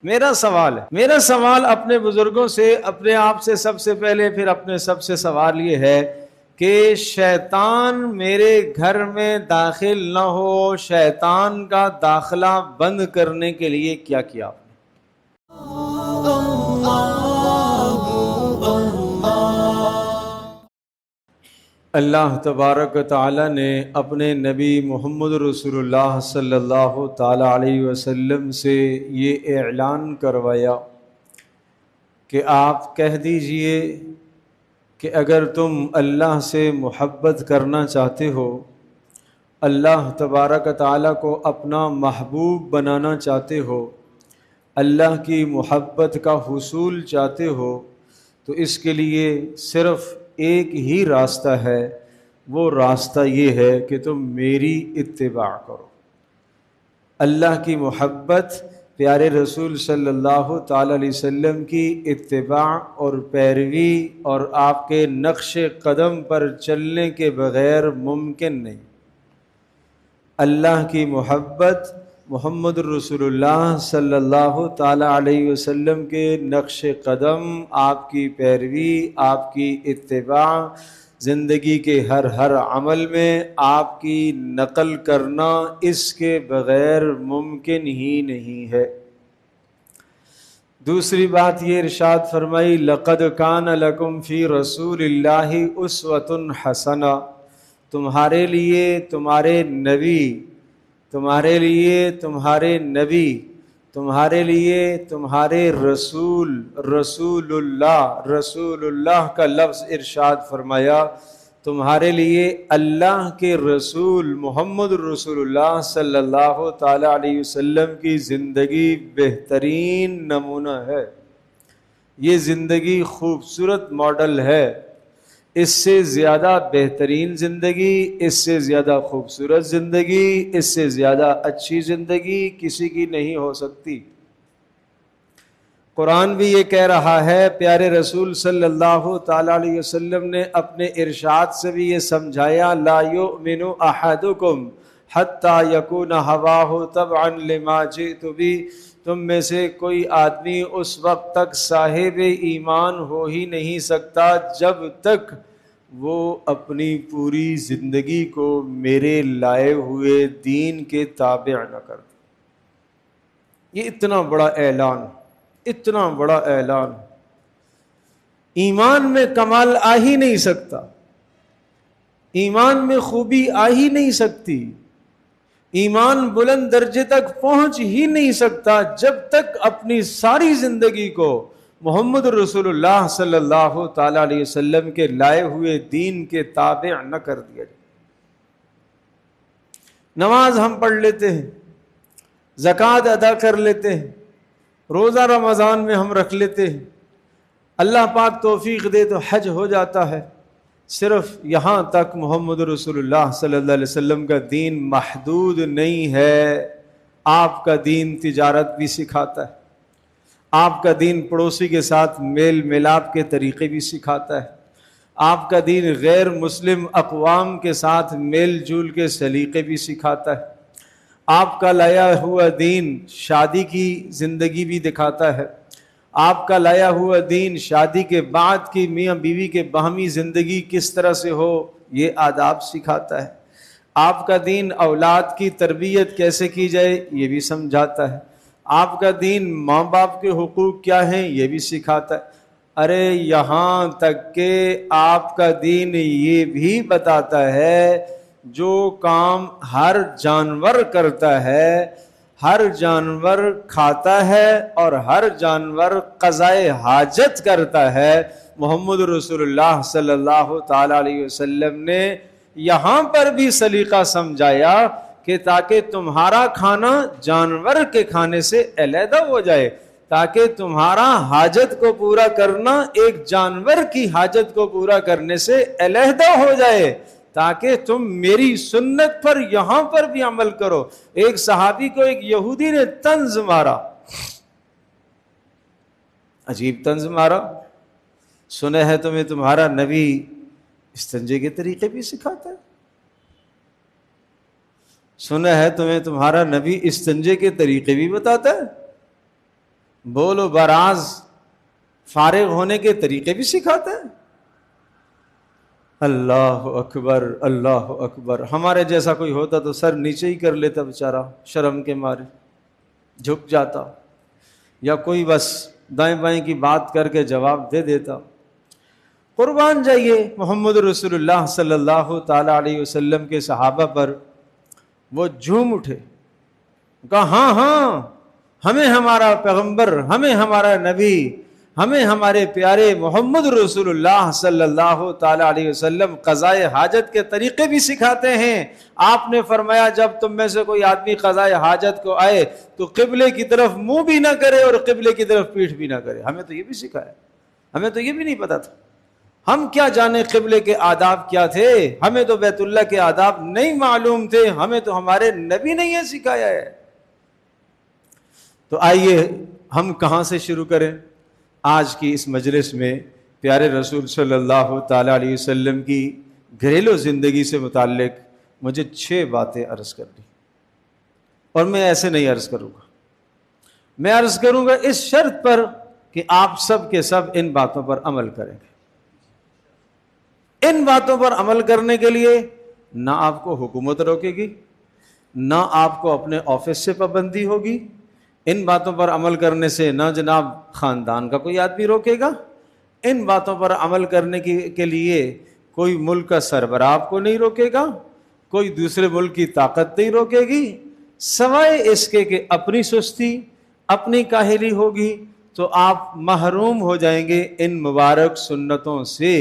میرا سوال اپنے بزرگوں سے، اپنے آپ سے سب سے پہلے، پھر اپنے سب سے سوال یہ ہے کہ شیطان میرے گھر میں داخل نہ ہو، شیطان کا داخلہ بند کرنے کے لیے کیا کیا؟ اللہ تبارک و تعالی نے اپنے نبی محمد رسول اللہ صلی اللہ تعالی علیہ وسلم سے یہ اعلان کروایا کہ آپ کہہ دیجئے کہ اگر تم اللہ سے محبت کرنا چاہتے ہو، اللہ تبارک و تعالی کو اپنا محبوب بنانا چاہتے ہو، اللہ کی محبت کا حصول چاہتے ہو، تو اس کے لیے صرف ایک ہی راستہ ہے، وہ راستہ یہ ہے کہ تم میری اتباع کرو۔ اللہ کی محبت، پیارے رسول صلی اللہ تعالی علیہ وسلم کی اتباع اور پیروی اور آپ کے نقش قدم پر چلنے کے بغیر ممکن نہیں۔ اللہ کی محبت، محمد رسول اللہ صلی اللہ تعالی علیہ وسلم کے نقش قدم، آپ کی پیروی، آپ کی اتباع، زندگی کے ہر عمل میں آپ کی نقل کرنا اس کے بغیر ممکن ہی نہیں ہے۔ دوسری بات یہ ارشاد فرمائی، لَقَدْ كَانَ لَكُمْ فِي رَسُولِ اللَّهِ أُسْوَةٌ حَسَنَةٌ، تمہارے لیے تمہارے نبی، تمہارے لیے تمہارے نبی، تمہارے لیے تمہارے رسول، رسول اللہ کا لفظ ارشاد فرمایا، تمہارے لیے اللہ کے رسول محمد رسول اللہ صلی اللہ تعالی علیہ وسلم کی زندگی بہترین نمونہ ہے۔ یہ زندگی خوبصورت ماڈل ہے، اس سے زیادہ بہترین زندگی، اس سے زیادہ خوبصورت زندگی، اس سے زیادہ اچھی زندگی کسی کی نہیں ہو سکتی۔ قرآن بھی یہ کہہ رہا ہے، پیارے رسول صلی اللہ تعالی علیہ وسلم نے اپنے ارشاد سے بھی یہ سمجھایا، لا یؤمن احدکم حتی یکون ہواہ تبعا لما جئت بہ، تم میں سے کوئی آدمی اس وقت تک صاحب ایمان ہو ہی نہیں سکتا جب تک وہ اپنی پوری زندگی کو میرے لائے ہوئے دین کے تابع نہ کر دے۔ یہ اتنا بڑا اعلان، اتنا بڑا اعلان، ایمان میں کمال آ ہی نہیں سکتا، ایمان میں خوبی آ ہی نہیں سکتی، ایمان بلند درجے تک پہنچ ہی نہیں سکتا جب تک اپنی ساری زندگی کو محمد رسول اللہ صلی اللہ تعالی علیہ وسلم کے لائے ہوئے دین کے تابع نہ کر دیا جائے۔ نماز ہم پڑھ لیتے ہیں، زکوٰۃ ادا کر لیتے ہیں، روزہ رمضان میں ہم رکھ لیتے ہیں، اللہ پاک توفیق دے تو حج ہو جاتا ہے، صرف یہاں تک محمد رسول اللہ صلی اللہ علیہ وسلم کا دین محدود نہیں ہے۔ آپ کا دین تجارت بھی سکھاتا ہے، آپ کا دین پڑوسی کے ساتھ میل ملاپ کے طریقے بھی سکھاتا ہے، آپ کا دین غیر مسلم اقوام کے ساتھ میل جول کے سلیقے بھی سکھاتا ہے، آپ کا لایا ہوا دین شادی کی زندگی بھی دکھاتا ہے، آپ کا لایا ہوا دین شادی کے بعد کی میاں بیوی کے باہمی زندگی کس طرح سے ہو یہ آداب سکھاتا ہے، آپ کا دین اولاد کی تربیت کیسے کی جائے یہ بھی سمجھاتا ہے، آپ کا دین ماں باپ کے حقوق کیا ہیں یہ بھی سکھاتا ہے۔ ارے یہاں تک کہ آپ کا دین یہ بھی بتاتا ہے جو کام ہر جانور کرتا ہے، ہر جانور کھاتا ہے اور ہر جانور قضائے حاجت کرتا ہے، محمد رسول اللہ صلی اللہ تعالی علیہ وسلم نے یہاں پر بھی سلیقہ سمجھایا کہ تاکہ تمہارا کھانا جانور کے کھانے سے علیحدہ ہو جائے، تاکہ تمہارا حاجت کو پورا کرنا ایک جانور کی حاجت کو پورا کرنے سے علیحدہ ہو جائے، تاکہ تم میری سنت پر یہاں پر بھی عمل کرو۔ ایک صحابی کو ایک یہودی نے طنز مارا، عجیب طنز مارا، سنا ہے تمہیں تمہارا نبی استنجے کے طریقے بھی سکھاتا ہے، سنا ہے تمہیں تمہارا نبی استنجے کے طریقے بھی بتاتا ہے۔ بول و براز فارغ ہونے کے طریقے بھی سکھاتا ہے۔ اللہ اکبر اللہ اکبر۔ ہمارے جیسا کوئی ہوتا تو سر نیچے ہی کر لیتا بیچارہ، شرم کے مارے جھک جاتا، یا کوئی بس دائیں بائیں کی بات کر کے جواب دے دیتا۔ قربان جائیے محمد رسول اللہ صلی اللہ تعالی علیہ وسلم کے صحابہ پر وہ جھوم اٹھے، کہا ہاں ہاں ہمیں ہمارا پیغمبر، ہمیں ہمارا نبی، ہمیں ہمارے پیارے محمد رسول اللہ صلی اللہ تعالی علیہ وسلم قضائے حاجت کے طریقے بھی سکھاتے ہیں۔ آپ نے فرمایا جب تم میں سے کوئی آدمی قضائے حاجت کو آئے تو قبلے کی طرف منہ بھی نہ کرے اور قبلے کی طرف پیٹھ بھی نہ کرے۔ ہمیں تو یہ بھی سکھایا، ہمیں تو یہ بھی نہیں پتا تھا، ہم کیا جانے قبلے کے آداب کیا تھے، ہمیں تو بیت اللہ کے آداب نہیں معلوم تھے، ہمیں تو ہمارے نبی نے یہ سکھایا ہے۔ تو آئیے ہم کہاں سے شروع کریں؟ آج کی اس مجلس میں پیارے رسول صلی اللہ تعالی علیہ وسلم کی گھریلو زندگی سے متعلق مجھے 6 باتیں عرض کرنی، اور میں ایسے نہیں عرض کروں گا، میں عرض کروں گا اس شرط پر کہ آپ سب کے سب ان باتوں پر عمل کریں گے۔ ان باتوں پر عمل کرنے کے لیے نہ آپ کو حکومت روکے گی، نہ آپ کو اپنے آفس سے پابندی ہوگی، ان باتوں پر عمل کرنے سے نہ جناب خاندان کا کوئی آدمی روکے گا، ان باتوں پر عمل کرنے کے لیے کوئی ملک کا سربراہ آپ کو نہیں روکے گا، کوئی دوسرے ملک کی طاقت نہیں روکے گی، سوائے اس کے کہ اپنی سستی، اپنی کاہلی ہوگی تو آپ محروم ہو جائیں گے ان مبارک سنتوں سے۔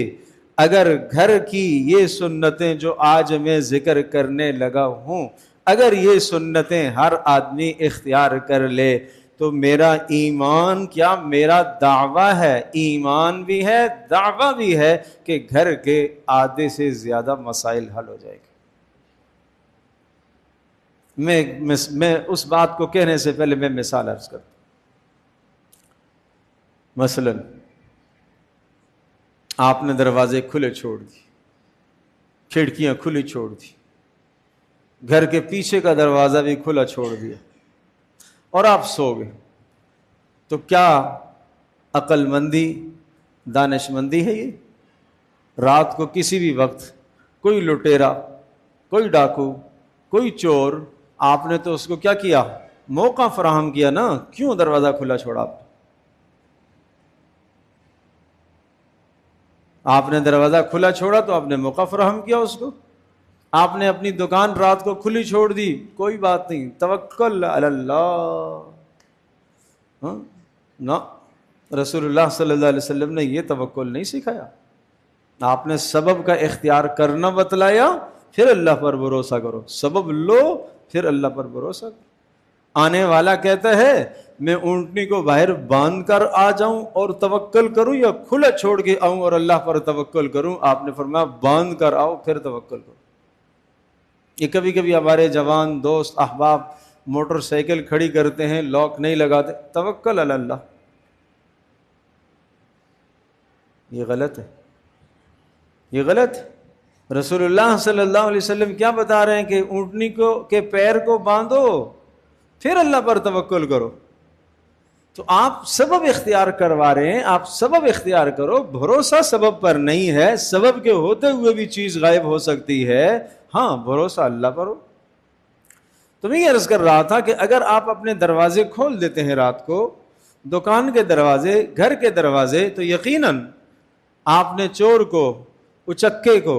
اگر گھر کی یہ سنتیں جو آج میں ذکر کرنے لگا ہوں، اگر یہ سنتیں ہر آدمی اختیار کر لے تو میرا ایمان کیا، میرا دعویٰ ہے، ایمان بھی ہے دعویٰ بھی ہے کہ گھر کے آدھے سے زیادہ مسائل حل ہو جائے گے۔ میں اس بات کو کہنے سے پہلے میں مثال عرض کرتا ہوں۔ مثلا آپ نے دروازے کھلے چھوڑ دی، کھڑکیاں کھلی چھوڑ دی، گھر کے پیچھے کا دروازہ بھی کھلا چھوڑ دیا، اور آپ سو گئے، تو کیا عقل مندی، دانش مندی ہے یہ؟ رات کو کسی بھی وقت کوئی لٹیرا، کوئی ڈاکو، کوئی چور، آپ نے تو اس کو کیا کیا؟ موقع فراہم کیا نا، کیوں دروازہ کھلا چھوڑا؟ آپ نے دروازہ کھلا چھوڑا تو آپ نے موقع فراہم کیا اس کو۔ آپ نے اپنی دکان رات کو کھلی چھوڑ دی، کوئی بات نہیں، توکل علی اللہ۔ نہ، رسول اللہ صلی اللہ علیہ وسلم نے یہ توکل نہیں سکھایا، آپ نے سبب کا اختیار کرنا بتلایا، پھر اللہ پر بھروسہ کرو، سبب لو پھر اللہ پر بھروسہ کرو۔ آنے والا کہتا ہے میں اونٹنی کو باہر باندھ کر آ جاؤں اور توکل کروں، یا کھلا چھوڑ کے آؤں اور اللہ پر توکل کروں؟ آپ نے فرمایا باندھ کر آؤ پھر توکل کرو۔ یہ کبھی کبھی ہمارے جوان دوست احباب موٹر سائیکل کھڑی کرتے ہیں، لاک نہیں لگاتے، توکل علی اللہ، یہ غلط ہے، یہ غلط ہے۔ رسول اللہ صلی اللہ علیہ وسلم کیا بتا رہے ہیں کہ اونٹنی کو کے پیر کو باندھو پھر اللہ پر توکل کرو۔ تو آپ سبب اختیار کروا رہے ہیں، آپ سبب اختیار کرو، بھروسہ سبب پر نہیں ہے، سبب کے ہوتے ہوئے بھی چیز غائب ہو سکتی ہے، ہاں بھروسہ اللہ پر ہو۔ تو میں یہ عرض کر رہا تھا کہ اگر آپ اپنے دروازے کھول دیتے ہیں رات کو، دکان کے دروازے، گھر کے دروازے، تو یقیناً آپ نے چور کو، اچکے کو،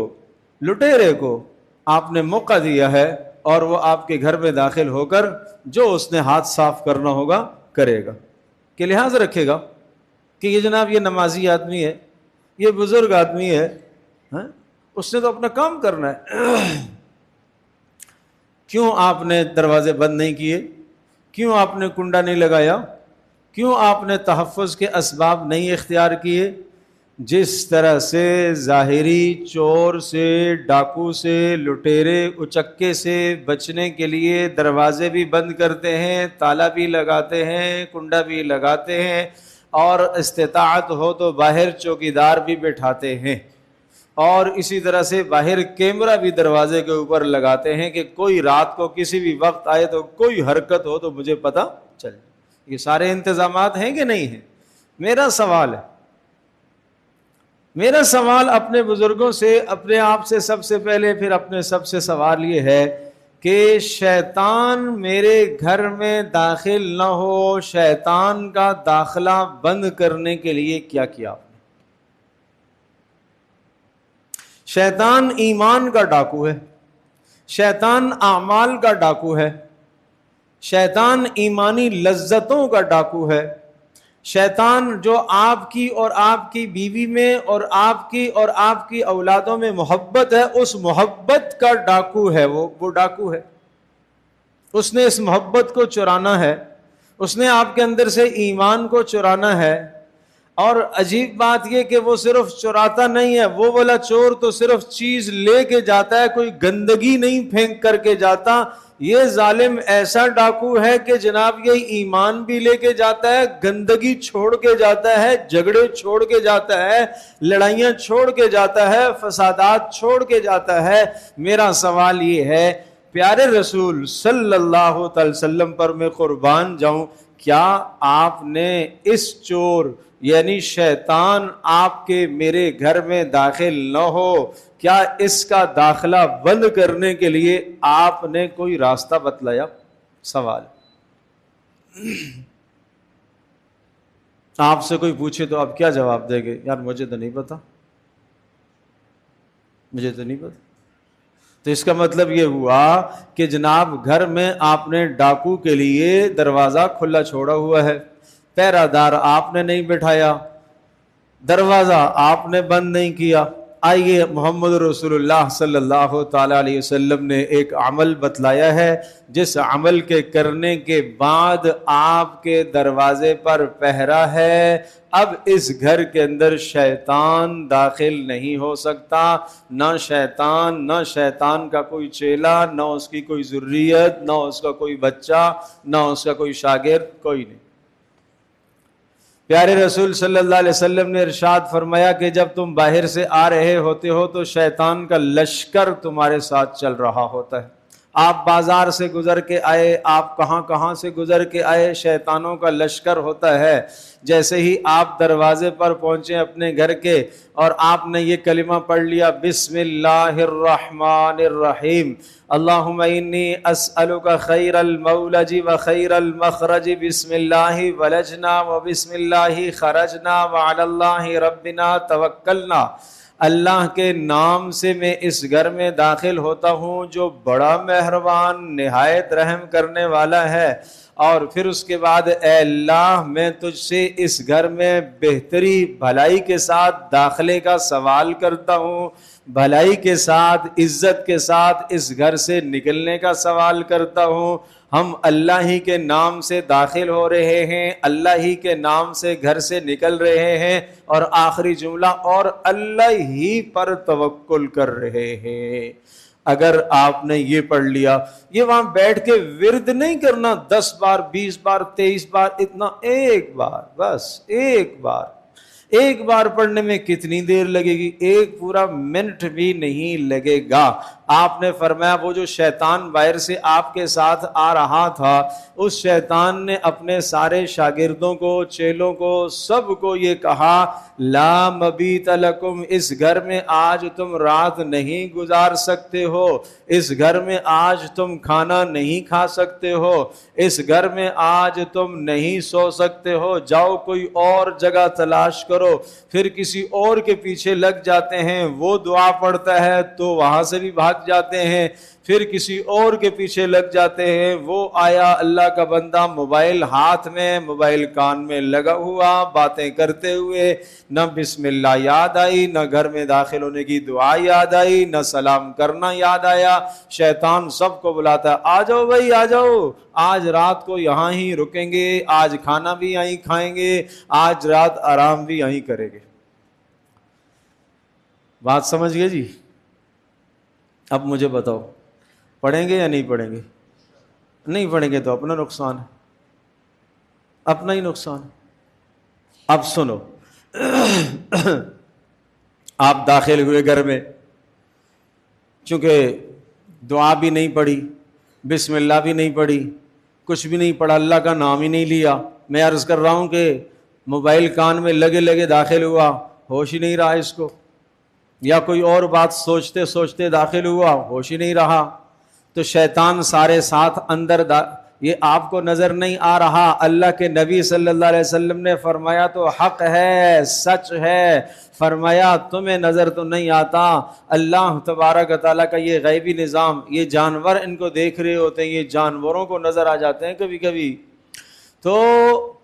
لٹیرے کو آپ نے موقع دیا ہے، اور وہ آپ کے گھر میں داخل ہو کر جو اس نے ہاتھ صاف کرنا ہوگا کرے گا، کہ لحاظ رکھے گا کہ یہ جناب یہ نمازی آدمی ہے، یہ بزرگ آدمی ہے، اس نے تو اپنا کام کرنا ہے۔ کیوں آپ نے دروازے بند نہیں کیے؟ کیوں آپ نے کنڈا نہیں لگایا؟ کیوں آپ نے تحفظ کے اسباب نہیں اختیار کیے؟ جس طرح سے ظاہری چور سے، ڈاکو سے، لٹیرے، اچکے سے بچنے کے لیے دروازے بھی بند کرتے ہیں، تالا بھی لگاتے ہیں، کنڈا بھی لگاتے ہیں، اور استطاعت ہو تو باہر چوکیدار بھی بٹھاتے ہیں، اور اسی طرح سے باہر کیمرہ بھی دروازے کے اوپر لگاتے ہیں کہ کوئی رات کو کسی بھی وقت آئے تو کوئی حرکت ہو تو مجھے پتہ چلے۔ یہ سارے انتظامات ہیں کہ نہیں ہیں؟ میرا سوال ہے، میرا سوال اپنے بزرگوں سے، اپنے آپ سے سب سے پہلے، پھر اپنے سب سے سوال یہ ہے کہ شیطان میرے گھر میں داخل نہ ہو، شیطان کا داخلہ بند کرنے کے لیے کیا کیا آپ نے؟ شیطان ایمان کا ڈاکو ہے، شیطان اعمال کا ڈاکو ہے، شیطان ایمانی لذتوں کا ڈاکو ہے، شیطان جو آپ کی اور آپ کی بیوی میں اور آپ کی اولادوں میں محبت ہے، اس محبت کا ڈاکو ہے، وہ ڈاکو ہے۔ اس نے اس محبت کو چرانا ہے، اس نے آپ کے اندر سے ایمان کو چرانا ہے۔ اور عجیب بات یہ کہ وہ صرف چراتا نہیں ہے، وہ والا چور تو صرف چیز لے کے جاتا ہے، کوئی گندگی نہیں پھینک کر کے جاتا۔ یہ ظالم ایسا ڈاکو ہے کہ جناب یہ ایمان بھی لے کے جاتا ہے، گندگی چھوڑ کے جاتا ہے، جھگڑے چھوڑ کے جاتا ہے، لڑائیاں چھوڑ کے جاتا ہے، فسادات چھوڑ کے جاتا ہے۔ میرا سوال یہ ہے، پیارے رسول صلی اللہ علیہ وسلم پر میں قربان جاؤں، کیا آپ نے اس چور یعنی شیطان آپ کے میرے گھر میں داخل نہ ہو، کیا اس کا داخلہ بند کرنے کے لیے آپ نے کوئی راستہ بتلایا؟ سوال آپ سے کوئی پوچھے تو آپ کیا جواب دیں گے؟ یار مجھے تو نہیں پتا، مجھے تو نہیں پتا۔ تو اس کا مطلب یہ ہوا کہ جناب گھر میں آپ نے ڈاکو کے لیے دروازہ کھلا چھوڑا ہوا ہے، پہرہ دار آپ نے نہیں بٹھایا، دروازہ آپ نے بند نہیں کیا۔ آئیے محمد رسول اللہ صلی اللہ تعالی علیہ وسلم نے ایک عمل بتلایا ہے، جس عمل کے کرنے کے بعد آپ کے دروازے پر پہرا ہے، اب اس گھر کے اندر شیطان داخل نہیں ہو سکتا، نہ شیطان کا کوئی چیلا، نہ اس کی کوئی ذریت، نہ اس کا کوئی بچہ، نہ اس کا کوئی شاگرد، کوئی نہیں۔ پیارے رسول صلی اللہ علیہ وسلم نے ارشاد فرمایا کہ جب تم باہر سے آ رہے ہوتے ہو تو شیطان کا لشکر تمہارے ساتھ چل رہا ہوتا ہے۔ آپ بازار سے گزر کے آئے، آپ کہاں سے گزر کے آئے، شیطانوں کا لشکر ہوتا ہے۔ جیسے ہی آپ دروازے پر پہنچے اپنے گھر کے اور آپ نے یہ کلمہ پڑھ لیا، بسم اللہ الرحمن الرحیم، اللہم انی اسألک خیر المولج و خیر المخرج، بسم اللہ ولجنا و بسم اللہ خرجنا وعلی اللہ ربنا توکلنا۔ اللہ کے نام سے میں اس گھر میں داخل ہوتا ہوں جو بڑا مہربان نہایت رحم کرنے والا ہے، اور پھر اس کے بعد اے اللہ میں تجھ سے اس گھر میں بہتری بھلائی کے ساتھ داخلے کا سوال کرتا ہوں، بھلائی کے ساتھ عزت کے ساتھ اس گھر سے نکلنے کا سوال کرتا ہوں۔ ہم اللہ ہی کے نام سے داخل ہو رہے ہیں، اللہ ہی کے نام سے گھر سے نکل رہے ہیں، اور آخری جملہ اور اللہ ہی پر توکل کر رہے ہیں۔ اگر آپ نے یہ پڑھ لیا، یہ وہاں بیٹھ کے ورد نہیں کرنا 10 بار 20 بار 23 بار، اتنا ایک بار، بس ایک بار پڑھنے میں کتنی دیر لگے گی؟ ایک پورا منٹ بھی نہیں لگے گا۔ آپ نے فرمایا وہ جو شیطان باہر سے آپ کے ساتھ آ رہا تھا، اس شیطان نے اپنے سارے شاگردوں کو، چیلوں کو، سب کو یہ کہا، لا مبیت لکم، اس گھر میں آج تم رات نہیں گزار سکتے ہو، اس گھر میں آج تم کھانا نہیں کھا سکتے ہو، اس گھر میں آج تم نہیں سو سکتے ہو، جاؤ کوئی اور جگہ تلاش کرو۔ پھر کسی اور کے پیچھے لگ جاتے ہیں، وہ دعا پڑھتا ہے تو وہاں سے بھی بھاگ جاتے ہیں، پھر کسی اور کے پیچھے لگ جاتے ہیں، وہ آیا اللہ کا بندہ موبائل ہاتھ میں، موبائل کان میں لگا ہوا، باتیں کرتے ہوئے، نہ بسم اللہ یاد آئی، نہ گھر میں داخل ہونے کی دعا یاد آئی، نہ سلام کرنا یاد آیا۔ شیطان سب کو بلاتا ہے، آ جاؤ بھائی آ جاؤ، آج رات کو یہاں ہی رکیں گے، آج کھانا بھی یہیں کھائیں گے، آج رات آرام بھی یہیں کریں گے۔ بات سمجھ گئے جی؟ اب مجھے بتاؤ، پڑھیں گے یا نہیں پڑھیں گے؟ نہیں پڑھیں گے تو اپنا نقصان ہے، اپنا ہی نقصان ہے۔ اب سنو، آپ داخل ہوئے گھر میں، چونکہ دعا بھی نہیں پڑھی، بسم اللہ بھی نہیں پڑھی، کچھ بھی نہیں پڑھا، اللہ کا نام ہی نہیں لیا، میں عرض کر رہا ہوں کہ موبائل کان میں لگے لگے داخل ہوا، ہوش ہی نہیں رہا اس کو، یا کوئی اور بات سوچتے سوچتے داخل ہوا، ہوش ہی نہیں رہا، تو شیطان سارے ساتھ اندر یہ آپ کو نظر نہیں آ رہا، اللہ کے نبی صلی اللہ علیہ وسلم نے فرمایا تو حق ہے، سچ ہے، فرمایا تمہیں نظر تو نہیں آتا، اللہ تبارک و تعالیٰ کا یہ غیبی نظام، یہ جانور ان کو دیکھ رہے ہوتے ہیں، یہ جانوروں کو نظر آ جاتے ہیں کبھی کبھی۔ تو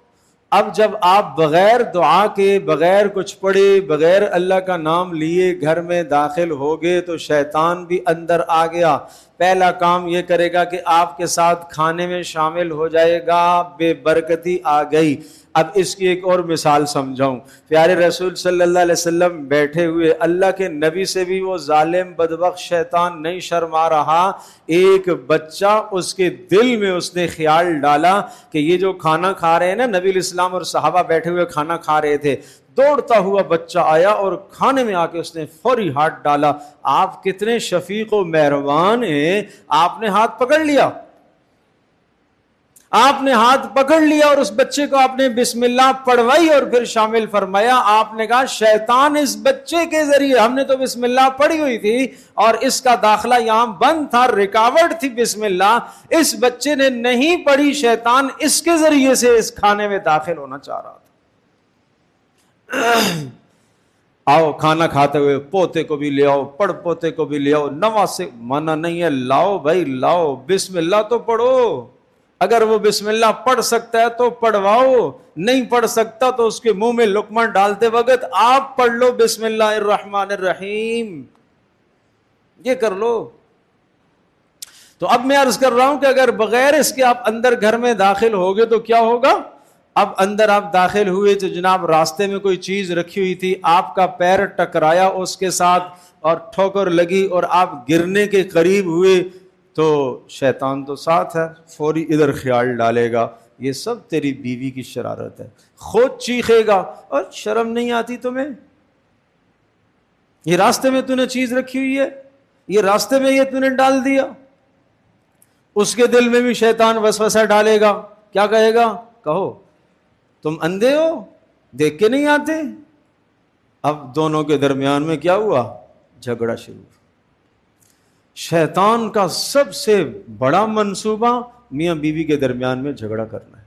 اب جب آپ بغیر دعا کے، بغیر کچھ پڑھے، بغیر اللہ کا نام لیے گھر میں داخل ہوگے تو شیطان بھی اندر آ گیا، پہلا کام یہ کرے گا کہ آپ کے ساتھ کھانے میں شامل ہو جائے گا، بے برکتی آ گئی۔ اب اس کی ایک اور مثال سمجھاؤں، پیارے رسول صلی اللہ علیہ وسلم بیٹھے ہوئے، اللہ کے نبی سے بھی وہ ظالم بدبخت شیطان نہیں شرما رہا، ایک بچہ اس کے دل میں اس نے خیال ڈالا کہ یہ جو کھانا کھا رہے ہیں نا، نبی علیہ السلام اور صحابہ بیٹھے ہوئے کھانا کھا رہے تھے، دوڑتا ہوا بچہ آیا اور کھانے میں آ کے اس نے فوری ہاتھ ڈالا۔ آپ کتنے شفیق و مہربان ہیں، آپ نے ہاتھ پکڑ لیا، آپ نے ہاتھ پکڑ لیا اور اس بچے کو آپ نے بسم اللہ پڑھوائی اور پھر شامل فرمایا۔ آپ نے کہا شیطان اس بچے کے ذریعے، ہم نے تو بسم اللہ پڑھی ہوئی تھی اور اس کا داخلہ یہاں بند تھا، رکاوٹ تھی بسم اللہ، اس بچے نے نہیں پڑھی، شیطان اس کے ذریعے سے اس کھانے میں داخل ہونا چاہ رہا تھا۔ آؤ کھانا کھاتے ہوئے پوتے کو بھی لے آؤ، پڑ پوتے کو بھی لے آؤ، نواز سے منع نہیں ہے، لاؤ بھائی لاؤ، بسم اللہ تو پڑھو، اگر وہ بسم اللہ پڑھ سکتا ہے تو پڑھواؤ، نہیں پڑھ سکتا تو اس کے منہ میں لقمہ ڈالتے وقت آپ پڑھ لو بسم اللہ الرحمن الرحیم، یہ کر لو۔ تو اب میں عرض کر رہا ہوں کہ اگر بغیر اس کے آپ اندر گھر میں داخل ہوگے تو کیا ہوگا؟ اب اندر آپ داخل ہوئے تو جناب راستے میں کوئی چیز رکھی ہوئی تھی، آپ کا پیر ٹکرایا اس کے ساتھ اور ٹھوکر لگی اور آپ گرنے کے قریب ہوئے، تو شیطان تو ساتھ ہے، فوری ادھر خیال ڈالے گا یہ سب تیری بیوی کی شرارت ہے، خود چیخے گا، اور شرم نہیں آتی تمہیں؟ یہ راستے میں تو نے چیز رکھی ہوئی ہے، یہ راستے میں یہ تو نے ڈال دیا۔ اس کے دل میں بھی شیطان وسوسہ ڈالے گا، کیا کہے گا؟ کہو تم اندھے ہو، دیکھ کے نہیں آتے؟ اب دونوں کے درمیان میں کیا ہوا؟ جھگڑا شروع۔ شیطان کا سب سے بڑا منصوبہ میاں بیوی کے درمیان میں جھگڑا کرنا ہے۔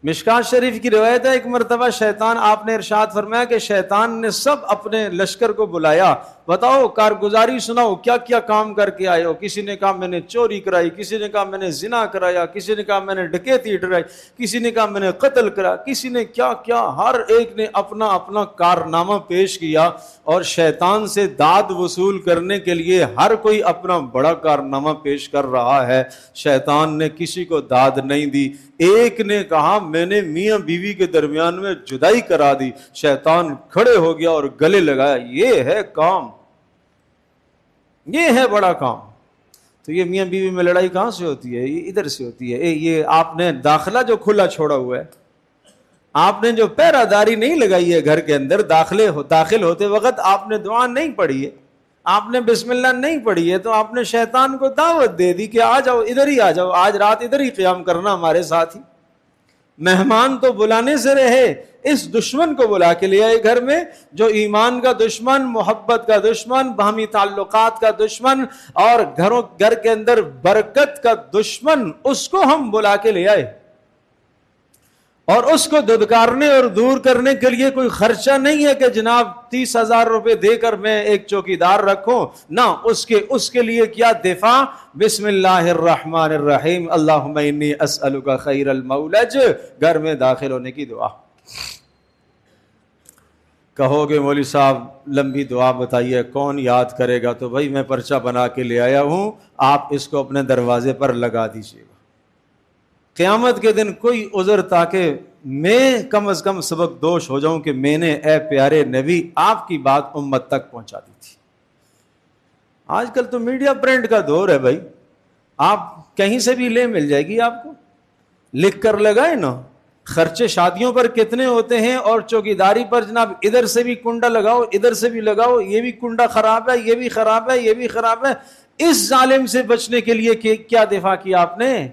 مشکات شریف کی روایت ہے، ایک مرتبہ شیطان، آپ نے ارشاد فرمایا کہ شیطان نے سب اپنے لشکر کو بلایا، بتاؤ کارگزاری سناؤ، کیا کیا کام کر کے آئے ہو؟ کسی نے کہا میں نے چوری کرائی، کسی نے کہا میں نے زنا کرایا، کسی نے کہا میں نے ڈکیتی ڈرائی، کسی نے کہا میں نے قتل کرا، کسی نے کیا کیا، ہر ایک نے اپنا اپنا کارنامہ پیش کیا، اور شیطان سے داد وصول کرنے کے لیے ہر کوئی اپنا بڑا کارنامہ پیش کر رہا ہے۔ شیطان نے کسی کو داد نہیں دی، ایک نے کہا میں نے میاں بیوی کے درمیان میں جدائی کرا دی، شیطان کھڑے ہو گیا اور گلے لگایا، یہ ہے کام، یہ ہے بڑا کام۔ تو یہ میاں بیوی میں لڑائی کہاں سے ہوتی ہے؟ یہ ادھر سے ہوتی ہے۔ یہ آپ نے داخلہ جو کھلا چھوڑا ہوا ہے، آپ نے جو پہرہ داری نہیں لگائی ہے گھر کے اندر، داخل ہوتے وقت آپ نے دعا نہیں پڑھی ہے، آپ نے بسم اللہ نہیں پڑھی ہے، تو آپ نے شیطان کو دعوت دے دی کہ آ جاؤ ادھر ہی آ جاؤ، آج رات ادھر ہی قیام کرنا ہمارے ساتھ ہی۔ مہمان تو بلانے سے رہے، اس دشمن کو بلا کے لے آئے گھر میں، جو ایمان کا دشمن، محبت کا دشمن، باہمی تعلقات کا دشمن، اور گھر کے اندر برکت کا دشمن، اس کو ہم بلا کے لے آئے، اور اس کو دھدکارنے اور دور کرنے کے لیے کوئی خرچہ نہیں ہے کہ جناب 30,000 روپے دے کر میں ایک چوکیدار رکھوں، نہ، اس کے لیے کیا دفاع؟ بسم اللہ الرحمن الرحیم، اللہم انی اسألک خیر المولج، گھر میں داخل ہونے کی دعا۔ کہو گے مولوی صاحب لمبی دعا بتائیے، کون یاد کرے گا؟ تو بھائی میں پرچہ بنا کے لے آیا ہوں، آپ اس کو اپنے دروازے پر لگا دیجیے گا۔ قیامت کے دن کوئی عذر، تاکہ میں کم از کم سبق دوش ہو جاؤں کہ میں نے اے پیارے نبی آپ کی بات امت تک پہنچا دی تھی۔ آج کل تو میڈیا پرنٹ کا دور ہے بھائی، آپ کہیں سے بھی لے مل جائے گی آپ کو، لکھ کر لگائے نا۔ خرچے شادیوں پر کتنے ہوتے ہیں، اور چوکیداری پر جناب ادھر سے بھی کنڈا لگاؤ، ادھر سے بھی لگاؤ، یہ بھی کنڈا خراب ہے، یہ بھی خراب ہے، یہ بھی خراب ہے۔ اس ظالم سے بچنے کے لیے کیا دفاع کیا آپ نے؟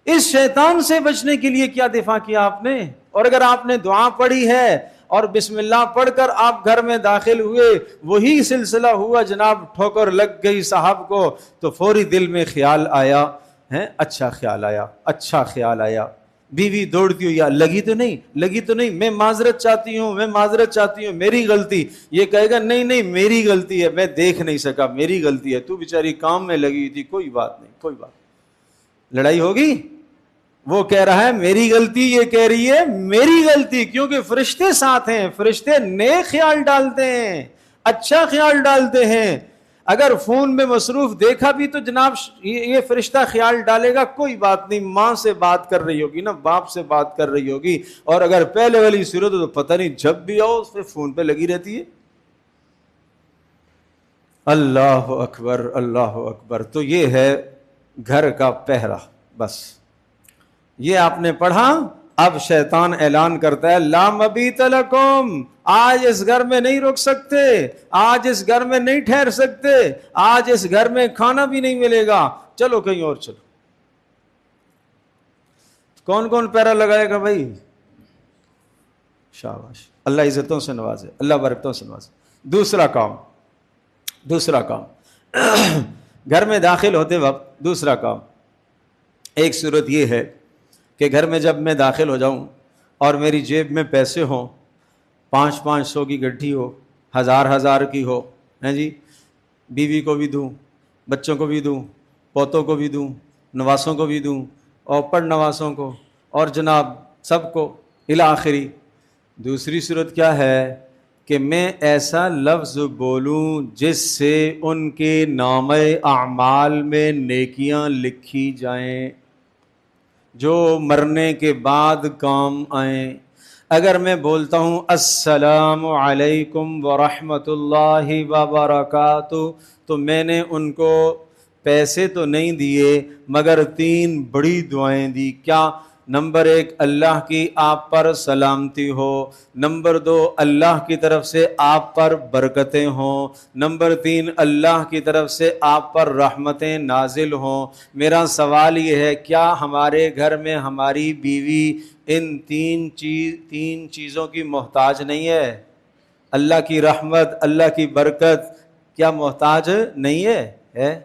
اس شیطان سے بچنے کے لیے کیا دفاع کیا آپ نے؟ اور اگر آپ نے دعا پڑھی ہے اور بسم اللہ پڑھ کر آپ گھر میں داخل ہوئے، وہی سلسلہ ہوا جناب، ٹھوکر لگ گئی صاحب کو، تو فوری دل میں خیال آیا ہے، اچھا خیال آیا، اچھا خیال آیا، بیوی دوڑتی ہوئی، یا لگی تو نہیں، میں معذرت چاہتی ہوں، میری غلطی۔ یہ کہے گا نہیں میری غلطی ہے، میں دیکھ نہیں سکا، میری غلطی ہے، تو بیچاری کام میں لگی تھی، کوئی بات نہیں۔ لڑائی ہوگی؟ وہ کہہ رہا ہے میری غلطی، یہ کہہ رہی ہے میری غلطی، کیونکہ فرشتے ساتھ ہیں، فرشتے نیک خیال ڈالتے ہیں، اچھا خیال ڈالتے ہیں۔ اگر فون میں مصروف دیکھا بھی تو جناب یہ فرشتہ خیال ڈالے گا کوئی بات نہیں، ماں سے بات کر رہی ہوگی نا، باپ سے بات کر رہی ہوگی، اور اگر پہلے والی صورت تو پتہ نہیں جب بھی آؤ اس پہ فون پہ لگی رہتی ہے۔ اللہ اکبر، اللہ اکبر۔ تو یہ ہے گھر کا پہرا۔ بس یہ آپ نے پڑھا، اب شیطان اعلان کرتا ہے لا مبیت لکم، آج اس گھر میں نہیں رک سکتے، آج اس گھر میں نہیں ٹھہر سکتے، آج اس گھر میں کھانا بھی نہیں ملے گا، چلو کہیں اور چلو۔ کون کون پیرا لگائے گا بھائی؟ شاباش، اللہ عزتوں سے نوازے، اللہ برکتوں سے نوازے۔ دوسرا کام گھر میں داخل ہوتے وقت، دوسرا کام، ایک صورت یہ ہے کہ گھر میں جب میں داخل ہو جاؤں اور میری جیب میں پیسے ہوں، 500 کی گٹھی ہو، 1000 کی ہو، ہیں جی، بیوی کو بھی دوں، بچوں کو بھی دوں، پوتوں کو بھی دوں، نواسوں کو بھی دوں، اور پڑ نواسوں کو، اور جناب سب کو الی آخری۔ دوسری صورت کیا ہے کہ میں ایسا لفظ بولوں جس سے ان کے نامہ اعمال میں نیکیاں لکھی جائیں، جو مرنے کے بعد کام آئیں۔ اگر میں بولتا ہوں السلام علیکم ورحمۃ اللہ وبرکاتہ، تو میں نے ان کو پیسے تو نہیں دیے مگر 3 بڑی دعائیں دی۔ کیا؟ نمبر 1 اللہ کی آپ پر سلامتی ہو، نمبر 2 اللہ کی طرف سے آپ پر برکتیں ہوں، نمبر 3 اللہ کی طرف سے آپ پر رحمتیں نازل ہوں۔ میرا سوال یہ ہے، کیا ہمارے گھر میں ہماری بیوی ان 3 چیزوں کی محتاج نہیں ہے؟ اللہ کی رحمت، اللہ کی برکت، کیا محتاج نہیں ہے؟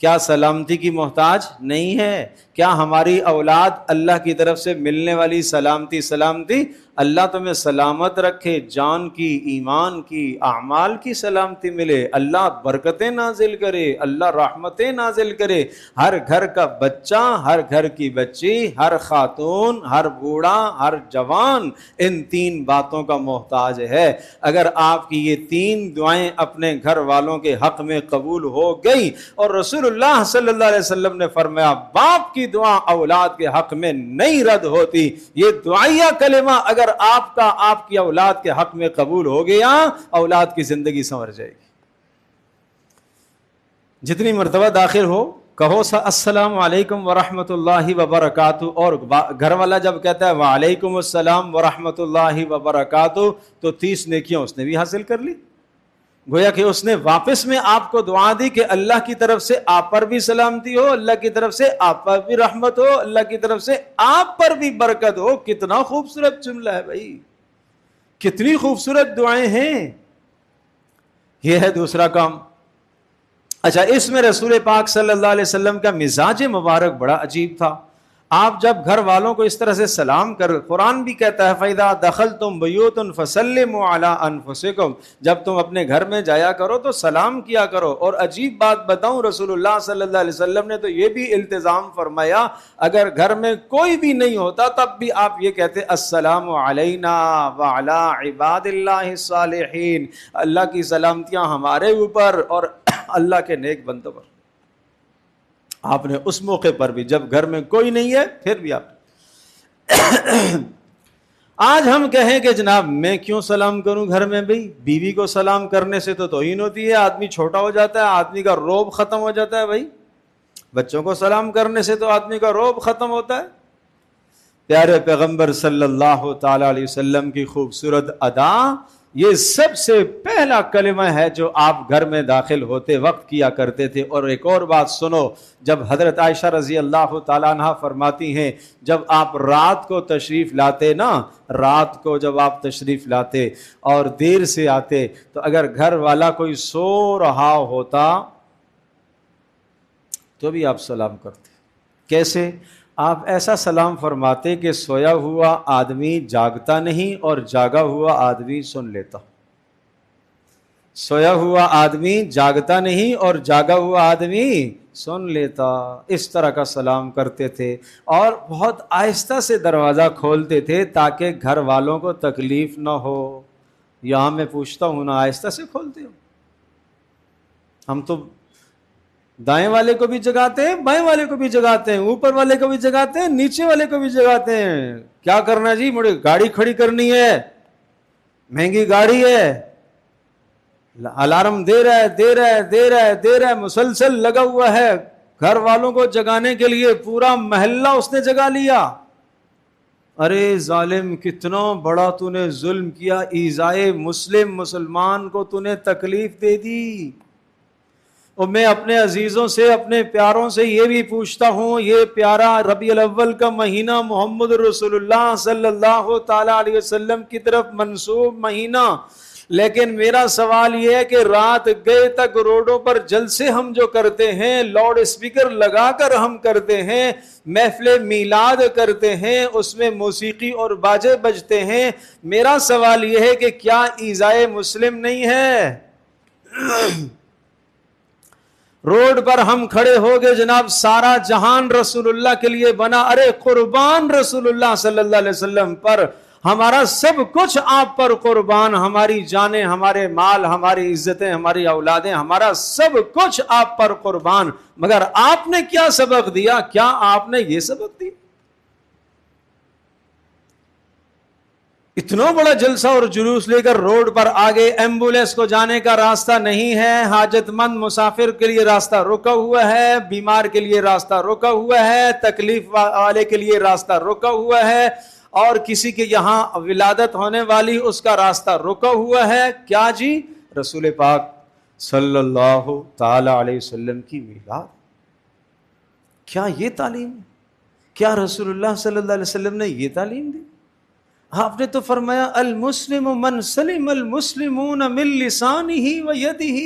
کیا سلامتی کی محتاج نہیں ہے؟ کیا ہماری اولاد اللہ کی طرف سے ملنے والی سلامتی اللہ تمہیں سلامت رکھے، جان کی، ایمان کی، اعمال کی سلامتی ملے، اللہ برکتیں نازل کرے، اللہ رحمتیں نازل کرے۔ ہر گھر کا بچہ، ہر گھر کی بچی، ہر خاتون، ہر بوڑھا، ہر جوان ان 3 باتوں کا محتاج ہے۔ اگر آپ کی یہ 3 دعائیں اپنے گھر والوں کے حق میں قبول ہو گئی، اور رسول اللہ صلی اللہ علیہ وسلم نے فرمایا باپ کی دعا اولاد کے حق میں نہیں رد ہوتی، یہ دعائیہ کلمہ اگر آپ کی اولاد کے حق میں قبول ہو گیا، اولاد کی زندگی سنور جائے گی۔ جتنی مرتبہ داخل ہو کہو السلام علیکم ورحمۃ اللہ وبرکاتہ، اور گھر والا جب کہتا ہے وعلیکم السلام ورحمۃ اللہ وبرکاتہ تو 30 نیکیاں اس نے بھی حاصل کر لی۔ گویا کہ اس نے واپس میں آپ کو دعا دی کہ اللہ کی طرف سے آپ پر بھی سلامتی ہو، اللہ کی طرف سے آپ پر بھی رحمت ہو، اللہ کی طرف سے آپ پر بھی برکت ہو۔ کتنا خوبصورت جملہ ہے بھائی، کتنی خوبصورت دعائیں ہیں۔ یہ ہے دوسرا کام۔ اچھا، اس میں رسول پاک صلی اللہ علیہ وسلم کا مزاج مبارک بڑا عجیب تھا۔ آپ جب گھر والوں کو اس طرح سے سلام کر، قرآن بھی کہتا ہے فَإِذَا دَخَلْتُمْ بُيُوتًا فَسَلِّمُوا عَلَىٰ أَنفُسِكُمْ، جب تم اپنے گھر میں جایا کرو تو سلام کیا کرو۔ اور عجیب بات بتاؤں، رسول اللہ صلی اللہ علیہ وسلم نے تو یہ بھی التزام فرمایا، اگر گھر میں کوئی بھی نہیں ہوتا تب بھی آپ یہ کہتے السلام علینا وعلی عباد اللہ الصالحین، اللہ کی سلامتیاں ہمارے اوپر اور اللہ کے نیک بندوں پر۔ آپ نے اس موقع پر بھی جب گھر میں کوئی نہیں ہے پھر بھی آپ آج ہم کہیں کہ جناب میں کیوں سلام کروں گھر میں؟ بھائی بیوی کو سلام کرنے سے تو توہین ہوتی ہے، آدمی چھوٹا ہو جاتا ہے، آدمی کا روب ختم ہو جاتا ہے۔ بھائی بچوں کو سلام کرنے سے تو آدمی کا روب ختم ہوتا ہے۔ پیارے پیغمبر صلی اللہ تعالی علیہ وسلم کی خوبصورت ادا یہ سب سے پہلا کلمہ ہے جو آپ گھر میں داخل ہوتے وقت کیا کرتے تھے۔ اور ایک اور بات سنو، جب حضرت عائشہ رضی اللہ تعالیٰ عنہ فرماتی ہیں جب آپ رات کو تشریف لاتے نا، رات کو جب آپ تشریف لاتے اور دیر سے آتے تو اگر گھر والا کوئی سو رہا ہوتا تو بھی آپ سلام کرتے۔ کیسے؟ آپ ایسا سلام فرماتے کہ سویا ہوا آدمی جاگتا نہیں اور جاگا ہوا آدمی سن لیتا۔ سویا ہوا آدمی جاگتا نہیں اور جاگا ہوا آدمی سن لیتا۔ اس طرح کا سلام کرتے تھے اور بہت آہستہ سے دروازہ کھولتے تھے تاکہ گھر والوں کو تکلیف نہ ہو۔ یہاں میں پوچھتا ہوں نا، آہستہ سے کھولتے ہو؟ ہم تو دائیں والے کو بھی جگاتے ہیں، بائیں والے کو بھی جگاتے ہیں، اوپر والے کو بھی جگاتے ہیں، نیچے والے کو بھی جگاتے ہیں۔ کیا کرنا جی؟ مجھے گاڑی کھڑی کرنی ہے، مہنگی گاڑی ہے، الارم دے رہا ہے، مسلسل لگا ہوا ہے گھر والوں کو جگانے کے لیے، پورا محلہ اس نے جگا لیا۔ ارے ظالم، کتنا بڑا تو نے ظلم کیا، ایذائے مسلمان کو تو نے تکلیف دے دی۔ اور میں اپنے عزیزوں سے، اپنے پیاروں سے یہ بھی پوچھتا ہوں، یہ پیارا ربیع الاول کا مہینہ محمد رسول اللہ صلی اللہ تعالی علیہ وسلم کی طرف منسوب مہینہ، لیکن میرا سوال یہ ہے کہ رات گئے تک روڈوں پر جلسے ہم جو کرتے ہیں، لاؤڈ اسپیکر لگا کر ہم کرتے ہیں، محفل میلاد کرتے ہیں، اس میں موسیقی اور باجے بجتے ہیں، میرا سوال یہ ہے کہ کیا ایذائے مسلم نہیں ہے؟ روڈ پر ہم کھڑے ہو گئے، جناب سارا جہان رسول اللہ کے لیے بنا، ارے قربان رسول اللہ صلی اللہ علیہ وسلم پر، ہمارا سب کچھ آپ پر قربان، ہماری جانیں، ہمارے مال، ہماری عزتیں، ہماری اولادیں، ہمارا سب کچھ آپ پر قربان، مگر آپ نے کیا سبق دیا؟ کیا آپ نے یہ سبق دیا؟ اتنا بڑا جلسہ اور جلوس لے کر روڈ پر آگے، ایمبولینس کو جانے کا راستہ نہیں ہے، حاجت مند مسافر کے لیے راستہ رکا ہوا ہے، بیمار کے لیے راستہ رکا ہوا ہے، تکلیف والے کے لیے راستہ رکا ہوا ہے، اور کسی کے یہاں ولادت ہونے والی اس کا راستہ رکا ہوا ہے۔ کیا جی؟ رسول پاک صلی اللہ تعالی علیہ وسلم کی میلاد۔ کیا یہ تعلیم ہے؟ کیا رسول اللہ صلی اللہ علیہ وسلم نے یہ تعلیم دی؟ آپ نے تو فرمایا المسلم من سلم المسلمون من لسانہ و یدہ۔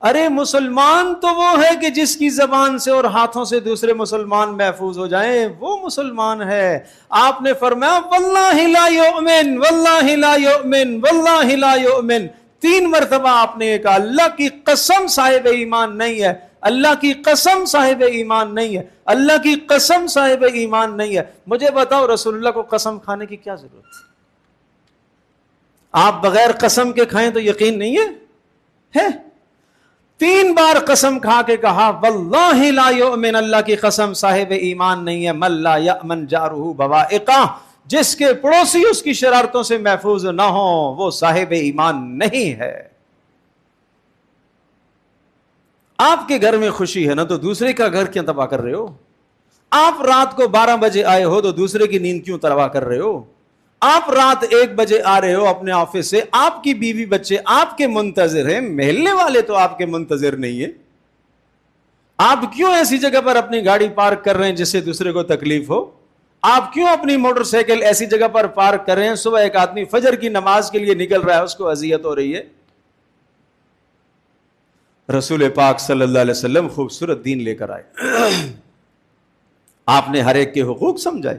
ارے مسلمان تو وہ ہے کہ جس کی زبان سے اور ہاتھوں سے دوسرے مسلمان محفوظ ہو جائیں، وہ مسلمان ہے۔ آپ نے فرمایا واللہ لا یؤمن، واللہ لا یؤمن، واللہ لا یؤمن، 3 مرتبہ آپ نے کہا، اللہ کی قسم صاحب ایمان نہیں ہے، اللہ کی قسم صاحب ایمان نہیں ہے، اللہ کی قسم صاحب ایمان نہیں ہے۔ مجھے بتاؤ رسول اللہ کو قسم کھانے کی کیا ضرورت ہے؟ آپ بغیر قسم کے کھائیں تو یقین نہیں ہے؟ 3 بار قسم کھا کے کہا واللہ لا یؤمن، اللہ کی قسم صاحب ایمان نہیں ہے، من لا یأمن جارہ بوائقہ، جس کے پڑوسی اس کی شرارتوں سے محفوظ نہ ہوں وہ صاحب ایمان نہیں ہے۔ آپ کے گھر میں خوشی ہے نا تو دوسرے کا گھر کیوں تباہ کر رہے ہو؟ آپ رات کو 12 بجے آئے ہو تو دوسرے کی نیند کیوں تباہ کر رہے ہو؟ آپ رات 1 بجے آ رہے ہو اپنے آفس سے، آپ کی بیوی بچے آپ کے منتظر ہیں، محلے والے تو آپ کے منتظر نہیں ہیں، آپ کیوں ایسی جگہ پر اپنی گاڑی پارک کر رہے ہیں جس سے دوسرے کو تکلیف ہو؟ آپ کیوں اپنی موٹر سائیکل ایسی جگہ پر پارک کر رہے ہیں؟ صبح ایک آدمی فجر کی نماز کے لیے نکل رہا ہے، اس کو اذیت ہو رہی ہے۔ رسول پاک صلی اللہ علیہ وسلم خوبصورت دین لے کر آئے، آپ نے ہر ایک کے حقوق سمجھائے۔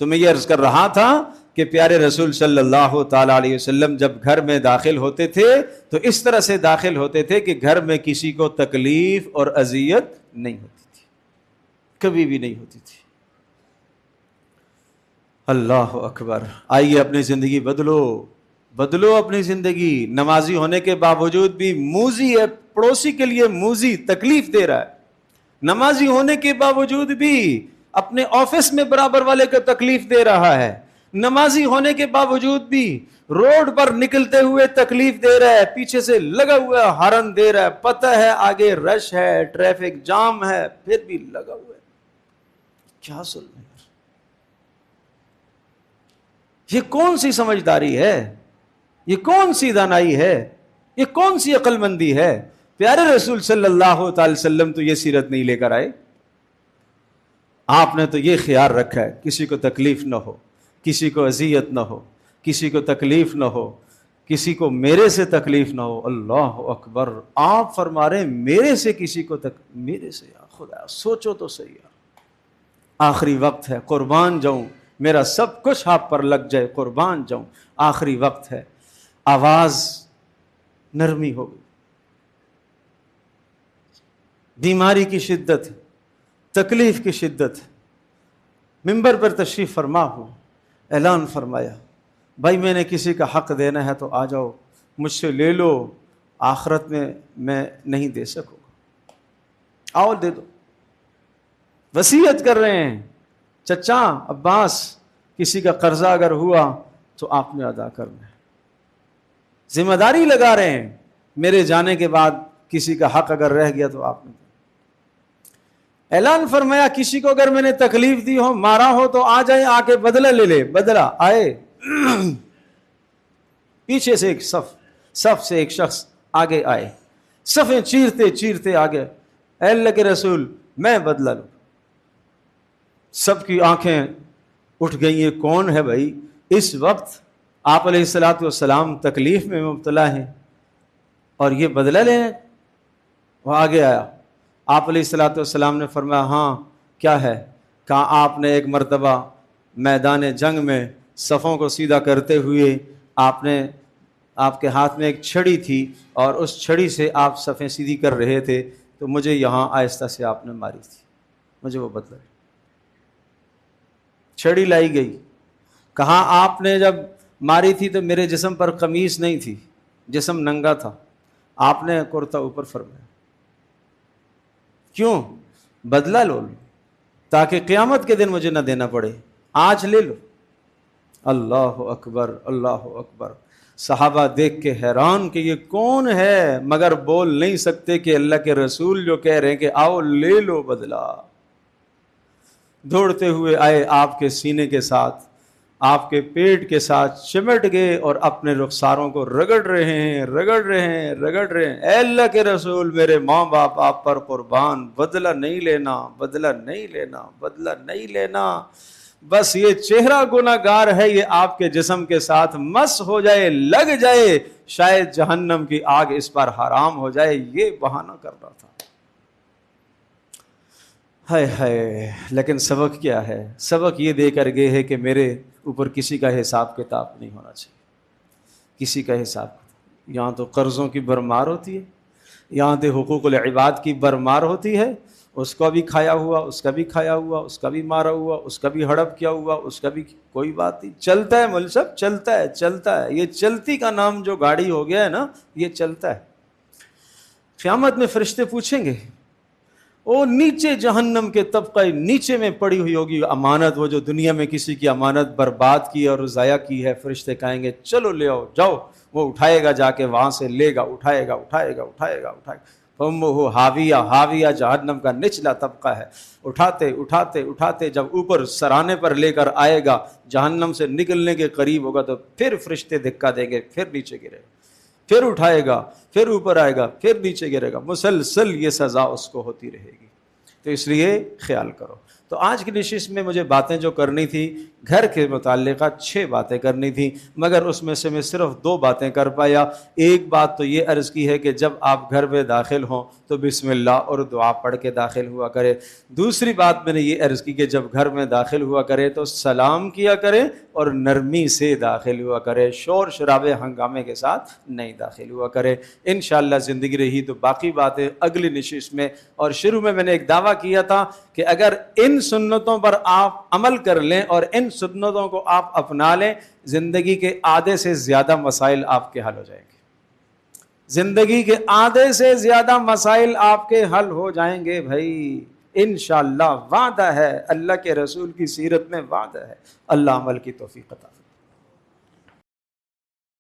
تو میں یہ عرض کر رہا تھا کہ پیارے رسول صلی اللہ تعالی علیہ وسلم جب گھر میں داخل ہوتے تھے تو اس طرح سے داخل ہوتے تھے کہ گھر میں کسی کو تکلیف اور اذیت نہیں ہوتی تھی، کبھی بھی نہیں ہوتی تھی۔ اللہ اکبر۔ آئیے اپنی زندگی بدلو اپنی زندگی۔ نمازی ہونے کے باوجود بھی موذی ہے، پڑوسی کے لیے موذی، تکلیف دے رہا ہے۔ نمازی ہونے کے باوجود بھی اپنے آفس میں برابر والے کو تکلیف دے رہا ہے۔ نمازی ہونے کے باوجود بھی روڈ پر نکلتے ہوئے تکلیف دے رہا ہے، پیچھے سے لگا ہوا ہارن دے رہا ہے، پتہ ہے آگے رش ہے، ٹریفک جام ہے، پھر بھی لگا ہوا ہے۔ کیا ظلم ہے؟ یہ کون سی سمجھداری ہے؟ یہ کون سی دانائی ہے، یہ کون سی عقل مندی ہے؟ پیارے رسول صلی اللہ تعالی وسلم تو یہ سیرت نہیں لے کر آئے. آپ نے تو یہ خیال رکھا ہے کسی کو تکلیف نہ ہو، کسی کو اذیت نہ ہو، کسی کو تکلیف نہ ہو، کسی کو میرے سے تکلیف نہ ہو. اللہ اکبر. آپ فرما رہے ہیں میرے سے کسی کو میرے سے. یا خدا، سوچو تو صحیح یار. آخری وقت ہے، قربان جاؤں، میرا سب کچھ آپ پر لگ جائے، قربان جاؤں. آخری وقت ہے. آواز نرمی ہو گئی. بیماری کی شدت ہے، تکلیف کی شدت ہے. منبر پر تشریف فرما ہو، اعلان فرمایا بھائی میں نے کسی کا حق دینا ہے تو آ جاؤ، مجھ سے لے لو، آخرت میں نہیں دے سکوں گا، آؤ دے دو. وصیت کر رہے ہیں چچا عباس، کسی کا قرضہ اگر ہوا تو آپ نے ادا کرنا ہے. ذمہ داری لگا رہے ہیں میرے جانے کے بعد کسی کا حق اگر رہ گیا تو آپ نے. اعلان فرمایا کسی کو اگر میں نے تکلیف دی ہو، مارا ہو تو آ جائے، آ کے بدلہ لے لے. بدلہ آئے. پیچھے سے ایک صف سے ایک شخص آگے آئے، صفیں چیرتے چیرتے آگے. اے اللہ کے رسول میں بدلہ لوں. سب کی آنکھیں اٹھ گئی، یہ کون ہے بھائی؟ اس وقت آپ علیہ الصلوۃ والسلام تکلیف میں مبتلا ہیں اور یہ بدلہ لیں. وہ آگے آیا. آپ علیہ الصلوۃ والسلام نے فرمایا ہاں کیا ہے؟ کہا آپ نے ایک مرتبہ میدان جنگ میں صفوں کو سیدھا کرتے ہوئے آپ کے ہاتھ میں ایک چھڑی تھی اور اس چھڑی سے آپ صفیں سیدھی کر رہے تھے تو مجھے یہاں آہستہ سے آپ نے ماری تھی، مجھے وہ بدلہ. چھڑی لائی گئی. کہا آپ نے جب ماری تھی تو میرے جسم پر قمیص نہیں تھی، جسم ننگا تھا، آپ نے کرتا اوپر فرمایا. کیوں؟ بدلہ لو تاکہ قیامت کے دن مجھے نہ دینا پڑے، آج لے لو. اللہ اکبر، اللہ اکبر. صحابہ دیکھ کے حیران کہ یہ کون ہے، مگر بول نہیں سکتے کہ اللہ کے رسول جو کہہ رہے ہیں کہ آؤ لے لو بدلہ. دوڑتے ہوئے آئے، آپ کے سینے کے ساتھ، آپ کے پیٹ کے ساتھ چمٹ گئے اور اپنے رخساروں کو رگڑ رہے ہیں، رگڑ رہے ہیں، رگڑ رہے ہیں. اے اللہ کے رسول میرے ماں باپ آپ پر قربان، بدلہ نہیں لینا، بدلہ نہیں لینا، بدلہ نہیں لینا. بس یہ چہرہ گناہگار ہے، یہ آپ کے جسم کے ساتھ مس ہو جائے، لگ جائے، شاید جہنم کی آگ اس پر حرام ہو جائے، یہ بہانہ کر رہا تھا. ہائے ہائے. لیکن سبق کیا ہے؟ سبق یہ دے کر گئے ہے کہ میرے اوپر کسی کا حساب کتاب نہیں ہونا چاہیے، کسی کا حساب. یہاں تو قرضوں کی برمار ہوتی ہے، یہاں تو حقوق العباد کی برمار ہوتی ہے. اس کا بھی کھایا ہوا، اس کا بھی کھایا ہوا، اس کا بھی مارا ہوا، اس کا بھی ہڑپ کیا ہوا، اس کا بھی کوئی بات نہیں. چلتا ہے مل سب، چلتا ہے چلتا ہے. یہ چلتی کا نام جو گاڑی ہو گیا ہے نا، یہ چلتا ہے. قیامت میں فرشتے پوچھیں گے، وہ نیچے جہنم کے طبقہ نیچے میں پڑی ہوئی ہوگی امانت، وہ جو دنیا میں کسی کی امانت برباد کی اور ضائع کی ہے. فرشتے کہیں گے چلو لے آؤ، جاؤ. وہ اٹھائے گا، جا کے وہاں سے لے گا، اٹھائے گا، اٹھائے گا، اٹھائے گا، اٹھائے گا. وہ ہاویہ، ہاویہ جہنم کا نچلا طبقہ ہے. اٹھاتے اٹھاتے اٹھاتے جب اوپر سرانے پر لے کر آئے گا، جہنم سے نکلنے کے قریب ہوگا تو پھر فرشتے دھکا دیں گے، پھر نیچے گرے گا، پھر اٹھائے گا، پھر اوپر آئے گا، پھر نیچے گرے گا. مسلسل یہ سزا اس کو ہوتی رہے گی. تو اس لیے خیال کرو. تو آج کی نشست میں مجھے باتیں جو کرنی تھی گھر کے متعلقہ 6 باتیں کرنی تھی، مگر اس میں سے میں صرف 2 باتیں کر پایا. ایک بات تو یہ عرض کی ہے کہ جب آپ گھر میں داخل ہوں تو بسم اللہ اور دعا پڑھ کے داخل ہوا کرے. دوسری بات میں نے یہ عرض کی کہ جب گھر میں داخل ہوا کرے تو سلام کیا کرے اور نرمی سے داخل ہوا کرے، شور شرابے ہنگامے کے ساتھ نہیں داخل ہوا کرے. انشاءاللہ زندگی رہی تو باقی باتیں اگلی نشست میں. اور شروع میں نے ایک دعویٰ کیا تھا کہ اگر ان سنتوں پر آپ عمل کر لیں اور ان سنتوں کو آپ اپنا لیں، زندگی کے آدھے سے زیادہ مسائل آپ کے حل ہو جائیں گے. زندگی کے آدھے سے زیادہ مسائل آپ کے حل ہو جائیں گے بھائی، انشاءاللہ. وعدہ ہے، اللہ کے رسول کی سیرت میں وعدہ ہے. اللہ عمل کی توفیق عطا فرمائے.